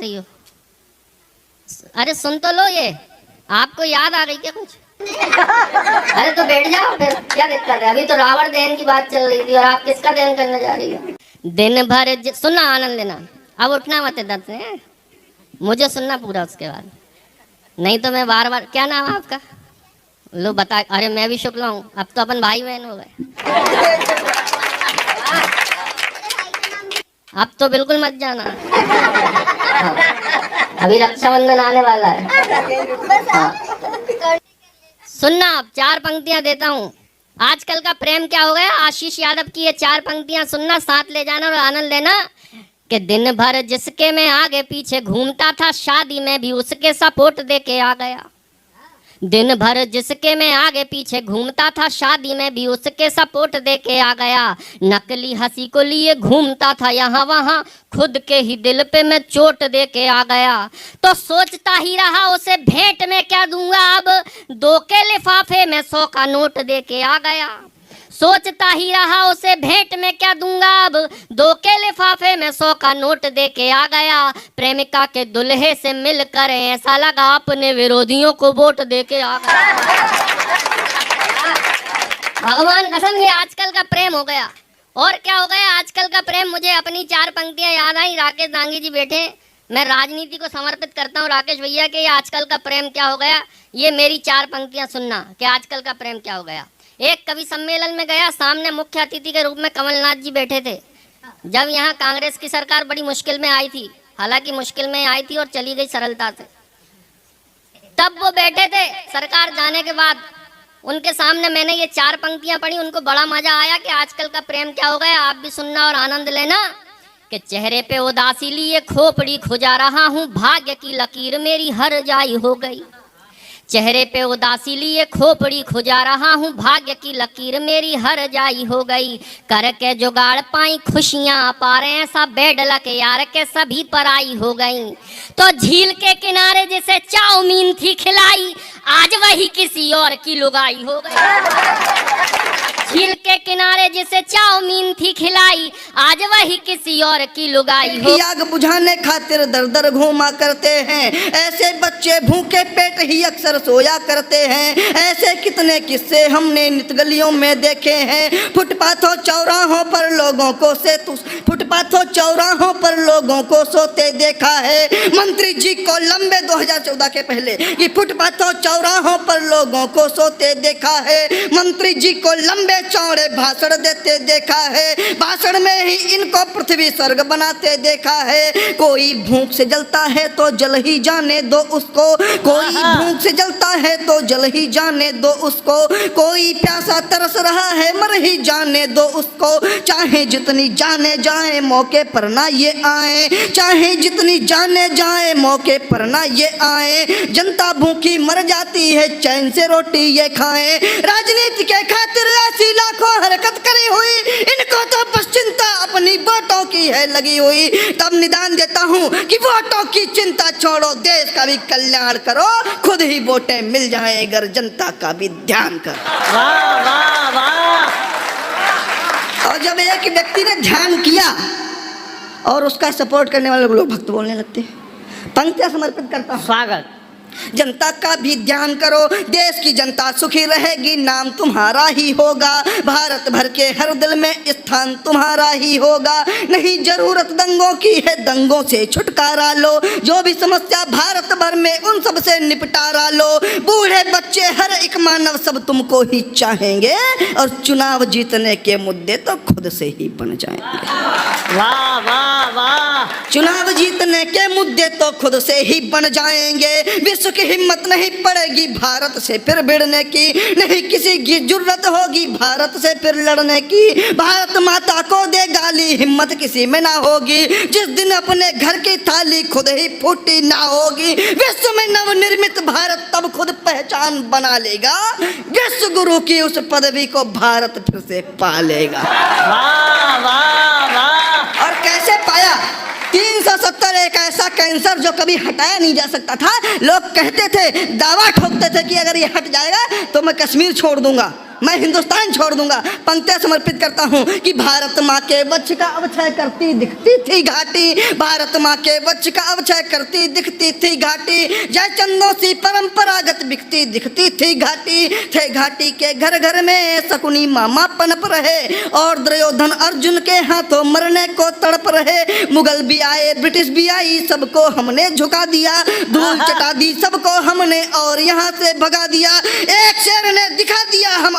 रही हो? अरे सुन तो लो, ये आपको याद आ गई क्या कुछ? अरे तो बैठ जाओ फिर, क्या दिक्कत है? अभी तो रावण दहन की बात चल रही थी और आप किसका दहन करने जा रही हो? दिन भर सुनना, आनंद लेना, अब उठना मत इधर से, मुझे सुनना पूरा उसके बाद, नहीं तो मैं बार बार। क्या नाम है आपका? लो बता। अरे मैं भी शुक्ला हूँ, अब तो अपन भाई बहन हो गए। अब तो बिल्कुल मत जाना। हाँ। अभी रक्षाबंधन आने वाला है। हाँ। सुनना, अब 4 पंक्तियां देता हूँ। आजकल का प्रेम क्या हो गया? आशीष यादव की ये 4 पंक्तियां सुनना, साथ ले जाना और आनंद लेना। कि दिन भर जिसके मैं आगे पीछे घूमता था, शादी में भी उसके सपोर्ट दे के आ गया। दिन भर जिसके मैं आगे पीछे घूमता था, शादी में भी उसके सपोर्ट दे के आ गया। नकली हंसी को लिए घूमता था यहाँ वहाँ, खुद के ही दिल पे मैं चोट दे के आ गया। तो सोचता ही रहा उसे भेंट में क्या दूंगा, अब 2 के लिफाफे में 100 का नोट दे के आ गया। सोचता ही रहा उसे भेंट में क्या दूंगा, अब 2 के लिफाफे में 100 का नोट दे के आ गया। प्रेमिका के दुल्हे से मिलकर ऐसा लगा अपने विरोधियों को वोट दे के आ गया। भगवान कसम, ये आजकल का प्रेम हो गया। और क्या हो गया आजकल का प्रेम? मुझे अपनी 4 पंक्तियां याद आई। राकेश दांगी जी बैठे, मैं राजनीति को समर्पित करता हूँ राकेश भैया के। आजकल का प्रेम क्या हो गया, ये मेरी 4 पंक्तियां सुनना कि आजकल का प्रेम क्या हो गया। एक कवि सम्मेलन में गया, सामने मुख्य अतिथि के रूप में कमलनाथ जी बैठे थे। जब यहाँ कांग्रेस की सरकार बड़ी मुश्किल में आई थी, हालांकि मुश्किल में आई थी और चली गई सरलता से, तब वो बैठे थे। सरकार जाने के बाद उनके सामने मैंने ये 4 पंक्तियां पढ़ी, उनको बड़ा मजा आया कि आजकल का प्रेम क्या हो गया। आप भी सुनना और आनंद लेना। कि चेहरे पे उदासी लिए खोपड़ी खुजा रहा हूँ, भाग्य की लकीर मेरी हर जाई हो गई। चेहरे पे उदासी लिए खोपड़ी खुजा रहा हूँ, भाग्य की लकीर मेरी हर जाई हो गई। करके जुगाड़ पाई खुशियाँ पारे, ऐसा बेड लक यार के सभी पराई हो गई। तो झील के किनारे जिसे चाउमीन थी खिलाई, आज वही किसी और की लुगाई हो गई। झील के किनारे जिसे चाउमीन थी खिलाई, आज वही किसी और की लुगाई हो। आग बुझाने खातिर दर दर घूमा करते हैं, ऐसे बच्चे भूखे पेट ही अक्सर सोया करते हैं। ऐसे कितने किस्से हमने नित गलियों में देखे हैं। फुटपाथों चौराहों पर लोगों को फुटपाथों चौराहों पर लोगों को सोते देखा है। मंत्री जी को लंबे 2014 के पहले कि फुटपाथों चौराहों पर लोगों को सोते देखा है। मंत्री जी को लंबे चौड़े भाषण देते देखा है। भाषण में ही इनको पृथ्वी स्वर्ग बनाते देखा है। कोई भूख से जलता है तो जल ही जाने दो उसको, कोई भूख से जलता है तो जल ही जाने दो उसको। कोई प्यासा तरस रहा है मर ही जाने दो उसको। चाहे जितनी जाने जाए मौके पर ना ये आए, चाहे जितनी जाने जाए मौके पर ना ये आए। जनता भूखी मर जाती है, चैन से रोटी ये खाएं। राजनीति के खातिर ऐसी लाखों हरकत करी हुई, इनको तो बस चिंता अपनी वोटों की है लगी हुई। तब निदान देता हूँ कि वोटों की चिंता छोड़ो, देश का भी कल्याण करो, खुद ही वोटें मिल जाए अगर जनता का भी ध्यान करो। वाह वाह वाह। और जब एक व्यक्ति ने ध्यान किया और उसका सपोर्ट करने वाले लोग भक्त बोलने लगते हैं। पंक्तियां समर्पित करता हूं। स्वागत। जनता का भी ध्यान करो, देश की जनता सुखी रहेगी, नाम तुम्हारा ही होगा। भारत भर के हर दिल में स्थान तुम्हारा ही होगा। नहीं जरूरत दंगों की है, दंगों से छुटकारा लो। जो भी समस्या भारत भर में उन सब से निपटारा लो। बूढ़े बच्चे हर एक मानव सब तुमको ही चाहेंगे, और चुनाव जीतने के मुद्दे तो खुद से ही बन जाएंगे। वाह वाह वाह। चुनाव जीतने के मुद्दे तो खुद से ही बन जाएंगे। विश्व की हिम्मत नहीं पड़ेगी भारत से फिर भिड़ने की, नहीं किसी की जरूरत होगी भारत से फिर लड़ने की। भारत माता को दे गाली, हिम्मत किसी में ना होगी। जिस दिन अपने घर की थाली खुद ही फूटी ना होगी, विश्व में नवनिर्मित भारत तब खुद पहचान बना लेगा। विश्व गुरु की उस पदवी को भारत फिर से पा लेगा। वाह वाह वाह। और कैसे पाया? 370 एक ऐसा कैंसर जो कभी हटाया नहीं जा सकता था। लोग कहते थे, दावा ठोकते थे कि अगर ये हट जाएगा तो मैं कश्मीर छोड़ दूंगा। मैं हिंदुस्तान छोड़ दूंगा। पंक्तियां समर्पित करता हूँ कि भारत माँ के वक्ष का अवक्षय करती दिखती थी घाटी, भारत माँ के वक्ष का अवक्षय करती दिखती थी घाटी, जय चंदों सी परंपरागत बिकती दिखती थी घाटी, थे घाटी के घर घर में शकुनी मामा पनप रहे और दुर्योधन अर्जुन के हाथों मरने को तड़प रहे। मुगल भी आए, ब्रिटिश भी आई, सबको हमने झुका दिया, धूल चटा दी सबको हमने और यहाँ से भगा दिया। एक शेर ने दिखा दिया हम